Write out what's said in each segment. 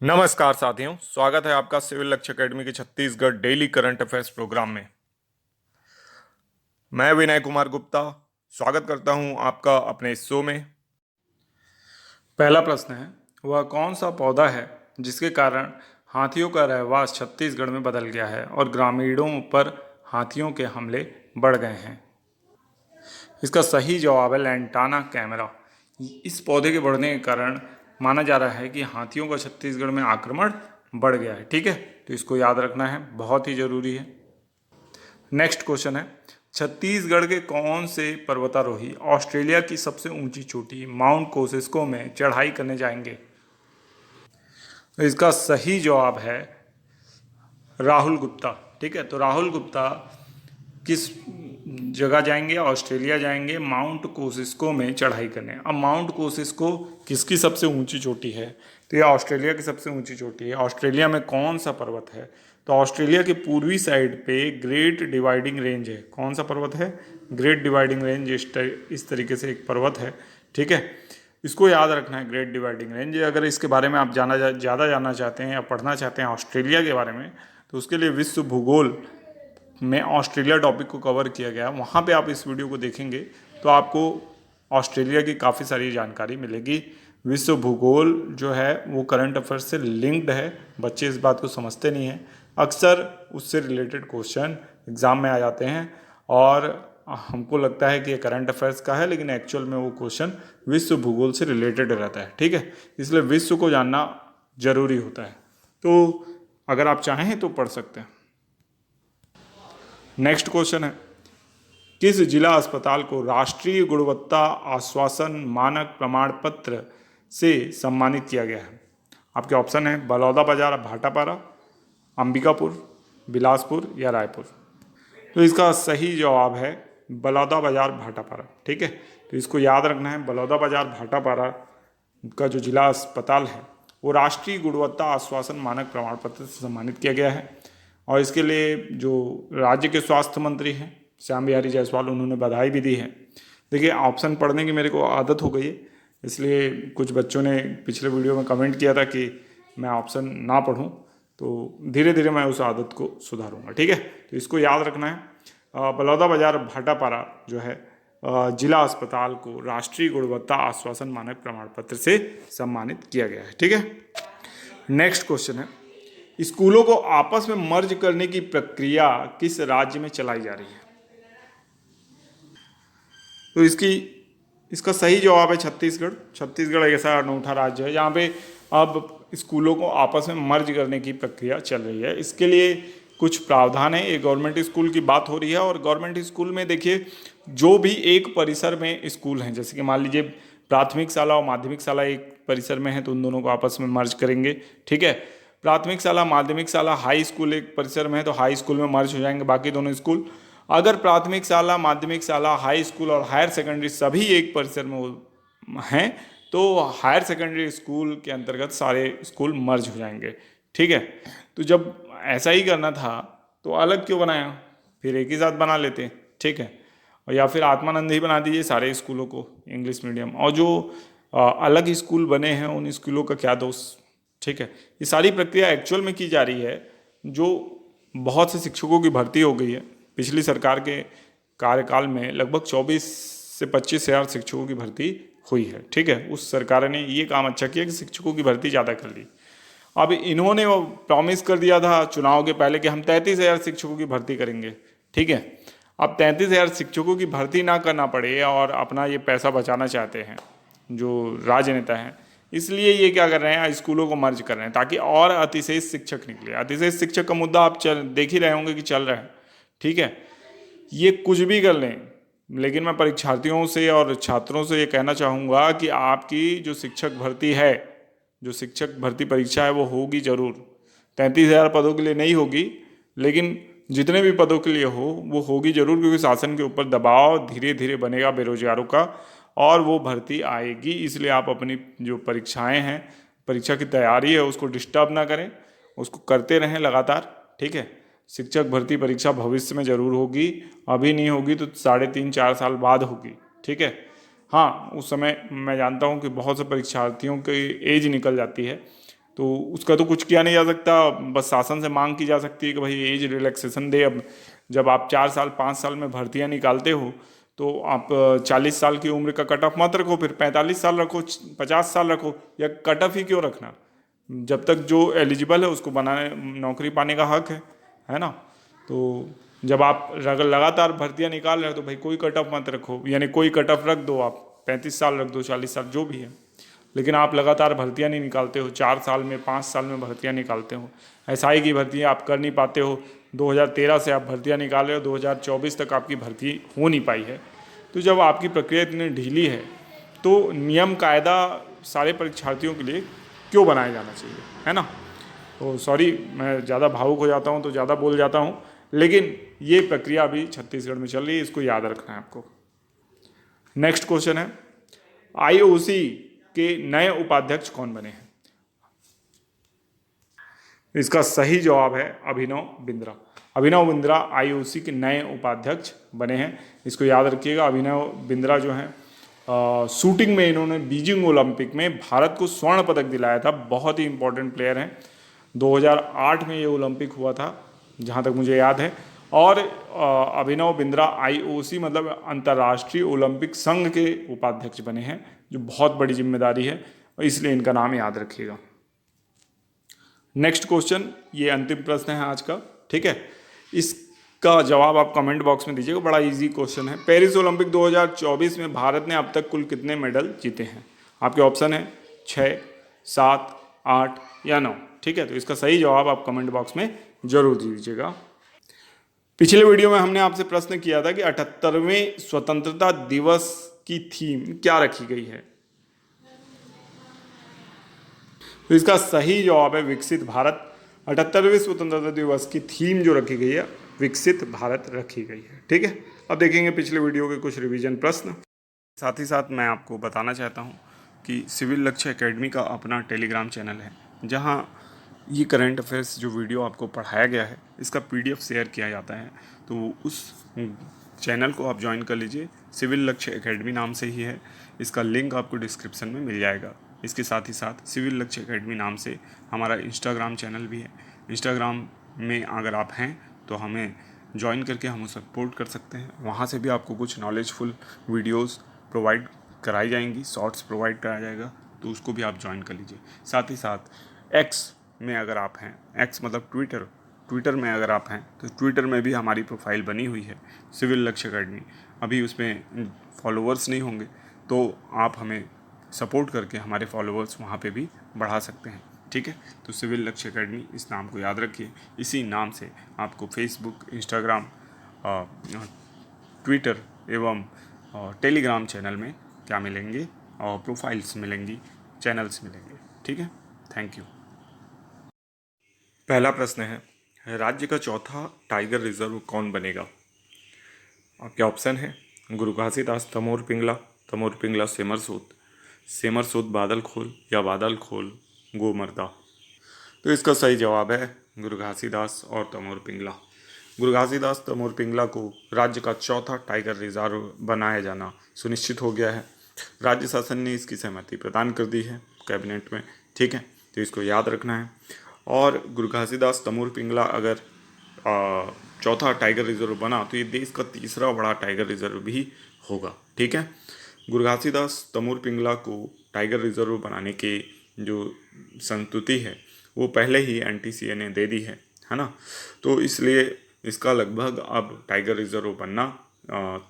नमस्कार साथियों, स्वागत है आपका सिविल लक्ष्य एकेडमी के Chhattisgarh daily current affairs programme में। मैं विनय कुमार गुप्ता स्वागत करता हूं आपका अपने इस शो में। पहला प्रश्न है, वह कौन सा पौधा है जिसके कारण हाथियों का रहवास छत्तीसगढ़ में बदल गया है और ग्रामीणों पर हाथियों के हमले बढ़ गए हैं? इसका सही जवाब है लैंटाना कैमरा। इस पौधे के बढ़ने के कारण माना जा रहा है कि हाथियों का छत्तीसगढ़ में आक्रमण बढ़ गया है। ठीक है, तो इसको याद रखना है, बहुत ही जरूरी है। नेक्स्ट क्वेश्चन है, छत्तीसगढ़ के कौन से पर्वतारोही ऑस्ट्रेलिया की सबसे ऊंची चोटी माउंट कोसिस्को में चढ़ाई करने जाएंगे? तो इसका सही जवाब है राहुल गुप्ता। ठीक है, तो राहुल गुप्ता किस जगह जाएंगे? ऑस्ट्रेलिया जाएंगे माउंट कोसिस्को में चढ़ाई करने। अब माउंट कोसिस्को किसकी सबसे ऊंची चोटी है? तो ये ऑस्ट्रेलिया की सबसे ऊंची चोटी है। ऑस्ट्रेलिया में कौन सा पर्वत है? तो ऑस्ट्रेलिया के पूर्वी साइड पे ग्रेट डिवाइडिंग रेंज है। कौन सा पर्वत है? Great dividing range. इस तरीके से एक पर्वत है। ठीक है, इसको याद रखना है, ग्रेट डिवाइडिंग रेंज। अगर इसके बारे में आप ज़्यादा जानना चाहते हैं या पढ़ना चाहते हैं ऑस्ट्रेलिया के बारे में, तो उसके लिए विश्व भूगोल में ऑस्ट्रेलिया टॉपिक को कवर किया गया। वहाँ पे आप इस वीडियो को देखेंगे तो आपको ऑस्ट्रेलिया की काफ़ी सारी जानकारी मिलेगी। विश्व भूगोल जो है वो करंट अफेयर्स से लिंक्ड है। बच्चे इस बात को समझते नहीं हैं। अक्सर उससे रिलेटेड क्वेश्चन एग्ज़ाम में आ जाते हैं और हमको लगता है कि ये करंट अफेयर्स का है, लेकिन एक्चुअल में वो क्वेश्चन विश्व भूगोल से रिलेटेड रहता है। ठीक है, इसलिए विश्व को जानना जरूरी होता है। तो अगर आप चाहें तो पढ़ सकते हैं। नेक्स्ट क्वेश्चन है, किस जिला अस्पताल को राष्ट्रीय गुणवत्ता आश्वासन मानक प्रमाण पत्र से सम्मानित किया गया है? आपके ऑप्शन है बलौदाबाजार, भाटापारा, अंबिकापुर, बिलासपुर या रायपुर। तो इसका सही जवाब है बलौदाबाजार, भाटापारा। ठीक है, तो इसको याद रखना है। बलौदाबाजार, भाटापारा का जो जिला अस्पताल है वो राष्ट्रीय गुणवत्ता आश्वासन मानक प्रमाण पत्र से सम्मानित किया गया है। और इसके लिए जो राज्य के स्वास्थ्य मंत्री हैं श्याम बिहारी जायसवाल, उन्होंने बधाई भी दी है। देखिए, ऑप्शन पढ़ने की मेरे को आदत हो गई है, इसलिए कुछ बच्चों ने पिछले वीडियो में कमेंट किया था कि मैं ऑप्शन ना पढ़ूं, तो धीरे धीरे मैं उस आदत को सुधारूंगा। ठीक है, तो इसको याद रखना है। बलौदाबाजार भाटापारा जो है जिला अस्पताल को राष्ट्रीय गुणवत्ता आश्वासन मानक प्रमाण पत्र से सम्मानित किया गया है। ठीक है, नेक्स्ट क्वेश्चन है, स्कूलों को आपस में मर्ज करने की प्रक्रिया किस राज्य में चलाई जा रही है? तो इसका सही जवाब है छत्तीसगढ़। छत्तीसगढ़ एक ऐसा अनूठा राज्य है जहाँ पे अब स्कूलों को आपस में मर्ज करने की प्रक्रिया चल रही है। इसके लिए कुछ प्रावधान है। ये गवर्नमेंट स्कूल की बात हो रही है और गवर्नमेंट स्कूल में देखिए, जो भी एक परिसर में स्कूल हैं, जैसे कि मान लीजिए प्राथमिक शाला और माध्यमिक शाला एक परिसर में है, तो उन दोनों को आपस में मर्ज करेंगे। ठीक है, प्राथमिक शाला, माध्यमिक शाला, हाई स्कूल एक परिसर में है तो हाई स्कूल में मर्ज हो जाएंगे बाकी दोनों स्कूल। अगर प्राथमिक शाला, माध्यमिक शाला, हाई स्कूल और हायर सेकेंडरी सभी एक परिसर में हैं तो हायर सेकेंडरी स्कूल के अंतर्गत सारे स्कूल मर्ज हो जाएंगे। ठीक है, तो जब ऐसा ही करना था तो अलग क्यों बनाया, फिर एक ही साथ बना लेते। ठीक है, और या फिर आत्मानंद ही बना दीजिए सारे स्कूलों को इंग्लिश मीडियम। और जो अलग स्कूल बने हैं उन स्कूलों का क्या दोष। ठीक है, ये सारी प्रक्रिया एक्चुअल में की जा रही है। जो बहुत से शिक्षकों की भर्ती हो गई है पिछली सरकार के कार्यकाल में, लगभग 24 से 25 हज़ार शिक्षकों की भर्ती हुई है। ठीक है, उस सरकार ने ये काम अच्छा किया कि शिक्षकों की भर्ती ज़्यादा कर ली। अब इन्होंने वो प्रॉमिस कर दिया था चुनाव के पहले कि हम 33,000 शिक्षकों की भर्ती करेंगे। ठीक है, अब 33,000 शिक्षकों की भर्ती ना करना पड़े और अपना ये पैसा बचाना चाहते हैं जो राजनेता हैं, इसलिए ये क्या कर रहे हैं, स्कूलों को मर्ज कर रहे हैं ताकि और अतिशेष शिक्षक निकले। अतिशेष शिक्षक का मुद्दा आप देख ही रहे होंगे कि चल रहा है। ठीक है, ये कुछ भी कर लें, लेकिन मैं परीक्षार्थियों से और छात्रों से ये कहना चाहूँगा कि आपकी जो शिक्षक भर्ती है, जो शिक्षक भर्ती परीक्षा है वो होगी ज़रूर। 33,000 पदों के लिए नहीं होगी, लेकिन जितने भी पदों के लिए हो वो होगी ज़रूर, क्योंकि शासन के ऊपर दबाव धीरे धीरे बनेगा बेरोजगारों का और वो भर्ती आएगी। इसलिए आप अपनी जो परीक्षाएं हैं, परीक्षा की तैयारी है, उसको डिस्टर्ब ना करें, उसको करते रहें लगातार। ठीक है, शिक्षक भर्ती परीक्षा भविष्य में ज़रूर होगी, अभी नहीं होगी तो 3.5-4 साल बाद होगी। ठीक है, हाँ, उस समय मैं जानता हूँ कि बहुत से परीक्षार्थियों की एज निकल जाती है, तो उसका तो कुछ किया नहीं जा सकता, बस शासन से मांग की जा सकती है कि भाई एज रिलैक्सेशन दे। अब जब आप 4 साल 5 साल में भर्तियां निकालते हो तो आप 40 साल की उम्र का कट ऑफ मत रखो, फिर 45 साल रखो, 50 साल रखो, या कट ऑफ ही क्यों रखना? जब तक जो एलिजिबल है उसको बनाने नौकरी पाने का हक है ना। तो जब आप लगातार भर्तियां निकाल रहे हो तो भाई कोई कट ऑफ मत रखो, यानी कोई कट ऑफ रख दो, आप 35 साल रख दो, 40 साल, जो भी है। लेकिन आप लगातार भर्तियां नहीं निकालते हो, 4 साल में 5 साल में भर्तियां निकालते हो। एसआई की भर्तियां आप कर नहीं पाते हो, 2013 से आप भर्तियां निकाल रहे हो, 2024 तक आपकी भर्ती हो नहीं पाई है। तो जब आपकी प्रक्रिया इतनी ढीली है तो नियम कायदा सारे परीक्षार्थियों के लिए क्यों बनाया जाना चाहिए, है ना। तो सॉरी, मैं ज़्यादा भावुक हो जाता हूँ तो ज़्यादा बोल जाता हूँ, लेकिन ये प्रक्रिया अभी छत्तीसगढ़ में चल रही है, इसको याद रखना है आपको। नेक्स्ट क्वेश्चन है, आईओसी के नए उपाध्यक्ष कौन बने हैं? इसका सही जवाब है अभिनव बिंद्रा। अभिनव बिंद्रा आईओसी के नए उपाध्यक्ष बने हैं, इसको याद रखिएगा। अभिनव बिंद्रा जो हैं शूटिंग में इन्होंने बीजिंग ओलंपिक में भारत को स्वर्ण पदक दिलाया था, बहुत ही इंपॉर्टेंट प्लेयर हैं। 2008 में ये ओलंपिक हुआ था जहाँ तक मुझे याद है। और अभिनव बिंद्रा आईओसी मतलब अंतर्राष्ट्रीय ओलंपिक संघ के उपाध्यक्ष बने हैं, जो बहुत बड़ी जिम्मेदारी है, इसलिए इनका नाम याद रखिएगा। नेक्स्ट क्वेश्चन, ये अंतिम प्रश्न है आज का, ठीक है। इसका जवाब आप कमेंट बॉक्स में दीजिएगा, बड़ा इजी क्वेश्चन है। पेरिस ओलंपिक 2024 में भारत ने अब तक कुल कितने मेडल जीते हैं? आपके ऑप्शन है 6, 7, 8 या 9, ठीक है। तो इसका सही जवाब आप कमेंट बॉक्स में जरूर दीजिएगा। पिछले वीडियो में हमने आपसे प्रश्न किया था कि 78वें स्वतंत्रता दिवस की थीम क्या रखी गई है? तो इसका सही जवाब है विकसित भारत। 78वें स्वतंत्रता दिवस की थीम जो रखी गई है, विकसित भारत रखी गई है, ठीक है। अब देखेंगे पिछले वीडियो के कुछ रिवीजन प्रश्न। साथ ही साथ मैं आपको बताना चाहता हूँ कि सिविल लक्ष्य एकेडमी का अपना टेलीग्राम चैनल है, जहाँ ये करंट अफेयर्स जो वीडियो आपको पढ़ाया गया है इसका पीडीएफ शेयर किया जाता है। तो उस चैनल को आप ज्वाइन कर लीजिए, सिविल लक्ष्य एकेडमी नाम से ही है। इसका लिंक आपको डिस्क्रिप्शन में मिल जाएगा। इसके साथ ही साथ सिविल लक्ष्य एकेडमी नाम से हमारा इंस्टाग्राम चैनल भी है। इंस्टाग्राम में अगर आप हैं तो हमें ज्वाइन करके हम सपोर्ट कर सकते हैं। वहाँ से भी आपको कुछ नॉलेजफुल वीडियोस प्रोवाइड कराई जाएंगी, शॉर्ट्स प्रोवाइड कराया जाएगा, तो उसको भी आप ज्वाइन कर लीजिए। साथ ही साथ एक्स में अगर आप हैं, एक्स मतलब ट्विटर में अगर आप हैं तो ट्विटर में भी हमारी प्रोफाइल बनी हुई है सिविल लक्ष्य एकेडमी। अभी उसमें फॉलोअर्स नहीं होंगे तो आप हमें सपोर्ट करके हमारे फॉलोअर्स वहाँ पे भी बढ़ा सकते हैं, ठीक है। तो सिविल लक्ष्य एकेडमी, इस नाम को याद रखिए। इसी नाम से आपको फेसबुक, इंस्टाग्राम, ट्विटर एवं टेलीग्राम चैनल में क्या मिलेंगे, और प्रोफाइल्स मिलेंगी, चैनल्स मिलेंगे, ठीक है। Thank you. पहला प्रश्न है, राज्य का चौथा टाइगर रिजर्व कौन बनेगा? आपके ऑप्शन है गुरु घासीदास तमोर पिंगला सेमर सूद बादल खोल या बादल खोल गोमर्दा। तो इसका सही जवाब है गुरु घासीदास और तमोर पिंगला। गुरु घासीदास तमोर पिंगला को राज्य का चौथा टाइगर रिजर्व बनाया जाना सुनिश्चित हो गया है। राज्य शासन ने इसकी सहमति प्रदान कर दी है कैबिनेट में, ठीक है। तो इसको याद रखना है। और गुरु घासीदास तमोर पिंगला अगर चौथा टाइगर रिजर्व बना तो ये देश का तीसरा बड़ा टाइगर रिजर्व भी होगा, ठीक है। गुरु घासीदास तमोर पिंगला को टाइगर रिजर्व बनाने की जो संस्तुति है वो पहले ही एनटीसीए ने दे दी है ना। तो इसलिए इसका लगभग अब टाइगर रिजर्व बनना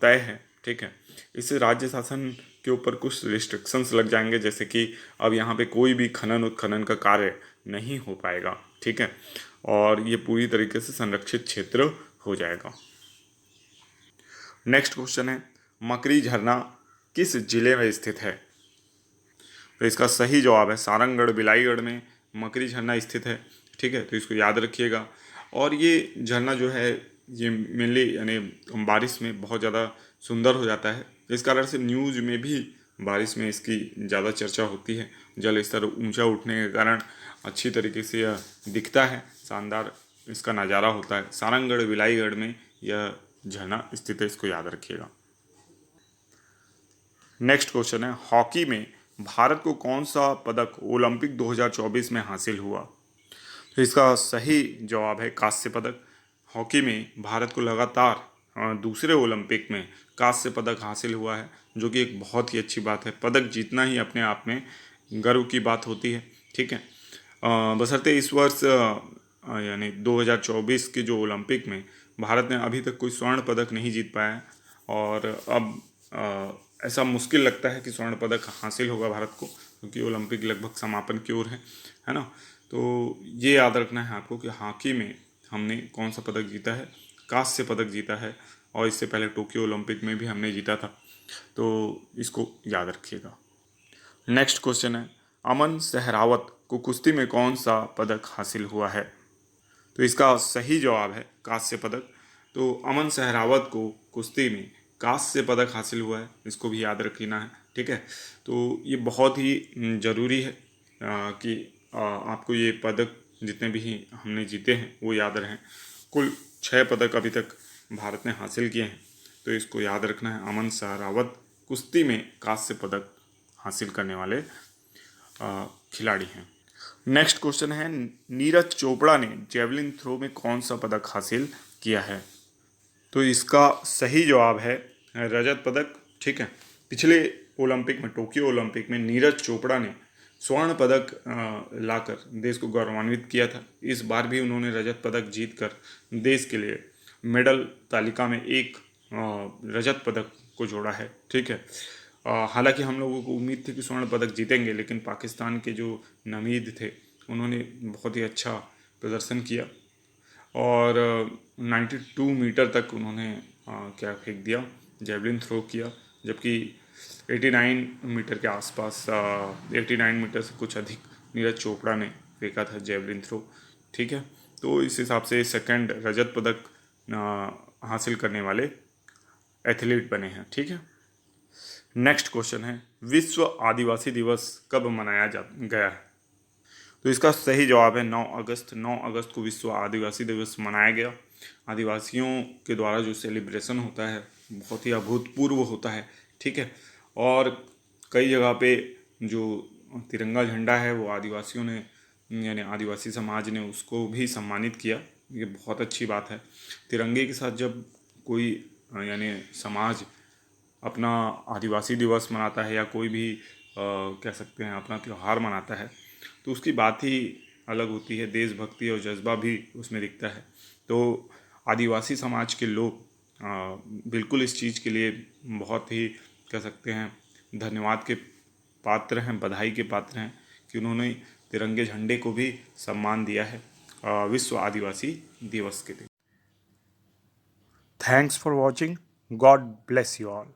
तय है, ठीक है। इससे राज्य शासन के ऊपर कुछ रिस्ट्रिक्शंस लग जाएंगे, जैसे कि अब यहाँ पे कोई भी खनन उत्खनन का कार्य नहीं हो पाएगा, ठीक है। और ये पूरी तरीके से संरक्षित क्षेत्र हो जाएगा। नेक्स्ट क्वेश्चन है, मकरी झरना किस जिले में स्थित है? तो इसका सही जवाब है सारंगढ़ बिलाईगढ़ में मकरी झरना स्थित है, ठीक है। तो इसको याद रखिएगा। और ये झरना जो है ये मेनली यानी बारिश में बहुत ज़्यादा सुंदर हो जाता है, इस कारण से न्यूज़ में भी बारिश में इसकी ज़्यादा चर्चा होती है। जल स्तर ऊंचा उठने के कारण अच्छी तरीके से यह दिखता है, शानदार इसका नज़ारा होता है। सारंगढ़ बिलाईगढ़ में यह झरना स्थित है, इसको याद रखिएगा। नेक्स्ट क्वेश्चन है, हॉकी में भारत को कौन सा पदक ओलंपिक 2024 में हासिल हुआ? तो इसका सही जवाब है कांस्य पदक। हॉकी में भारत को लगातार दूसरे ओलंपिक में कांस्य पदक हासिल हुआ है, जो कि एक बहुत ही अच्छी बात है। पदक जीतना ही अपने आप में गर्व की बात होती है, ठीक है। बशर्ते इस वर्ष यानी 2024 के जो ओलंपिक में भारत ने अभी तक कोई स्वर्ण पदक नहीं जीत पाया है, और अब ऐसा मुश्किल लगता है कि स्वर्ण पदक हासिल होगा भारत को, क्योंकि ओलंपिक लगभग समापन की ओर है ना। तो ये याद रखना है आपको कि हॉकी में हमने कौन सा पदक जीता है, कांस्य पदक जीता है, और इससे पहले टोक्यो ओलंपिक में भी हमने जीता था। तो इसको याद रखिएगा। नेक्स्ट क्वेश्चन है, अमन सहरावत को कुश्ती में कौन सा पदक हासिल हुआ है? तो इसका सही जवाब है कांस्य पदक। तो अमन सहरावत को कुश्ती में कांस्य पदक हासिल हुआ है, इसको भी याद रखना है, ठीक है। तो ये बहुत ही ज़रूरी है कि आपको ये पदक जितने भी हमने जीते हैं वो याद रहें। कुल 6 पदक अभी तक भारत ने हासिल किए हैं, तो इसको याद रखना है। अमन सहरावत कुश्ती में कांस्य पदक हासिल करने वाले खिलाड़ी हैं। नेक्स्ट क्वेश्चन है, नीरज चोपड़ा ने जेवलिन थ्रो में कौन सा पदक हासिल किया है? तो इसका सही जवाब है रजत पदक, ठीक है। पिछले ओलंपिक में, टोक्यो ओलंपिक में नीरज चोपड़ा ने स्वर्ण पदक लाकर देश को गौरवान्वित किया था। इस बार भी उन्होंने रजत पदक जीतकर देश के लिए मेडल तालिका में एक रजत पदक को जोड़ा है, ठीक है। हालांकि हम लोगों को उम्मीद थी कि स्वर्ण पदक जीतेंगे, लेकिन पाकिस्तान के जो नमीद थे उन्होंने बहुत ही अच्छा प्रदर्शन किया, और 92 मीटर तक उन्होंने क्या फेंक दिया, जेवलिन थ्रो किया, जबकि 89 मीटर के आसपास 89 मीटर से कुछ अधिक नीरज चोपड़ा ने फेंका था जेवलिन थ्रो, ठीक है। तो इस हिसाब से सेकंड रजत पदक हासिल करने वाले एथलीट बने हैं, ठीक है। नेक्स्ट क्वेश्चन है, विश्व आदिवासी दिवस कब मनाया गया है? तो इसका सही जवाब है 9 अगस्त। 9 अगस्त को विश्व आदिवासी दिवस मनाया गया। आदिवासियों के द्वारा जो सेलिब्रेशन होता है बहुत ही अभूतपूर्व होता है, ठीक है। और कई जगह पे जो तिरंगा झंडा है वो आदिवासियों ने, यानी आदिवासी समाज ने उसको भी सम्मानित किया। ये बहुत अच्छी बात है। तिरंगे के साथ जब कोई यानी समाज अपना आदिवासी दिवस मनाता है, या कोई भी कह सकते हैं अपना त्यौहार मनाता है, तो उसकी बात ही अलग होती है। देशभक्ति और जज्बा भी उसमें दिखता है। तो आदिवासी समाज के लोग बिल्कुल इस चीज़ के लिए बहुत ही कह सकते हैं धन्यवाद के पात्र हैं, बधाई के पात्र हैं कि उन्होंने तिरंगे झंडे को भी सम्मान दिया है विश्व आदिवासी दिवस के दिन। Thanks for watching. God bless you all.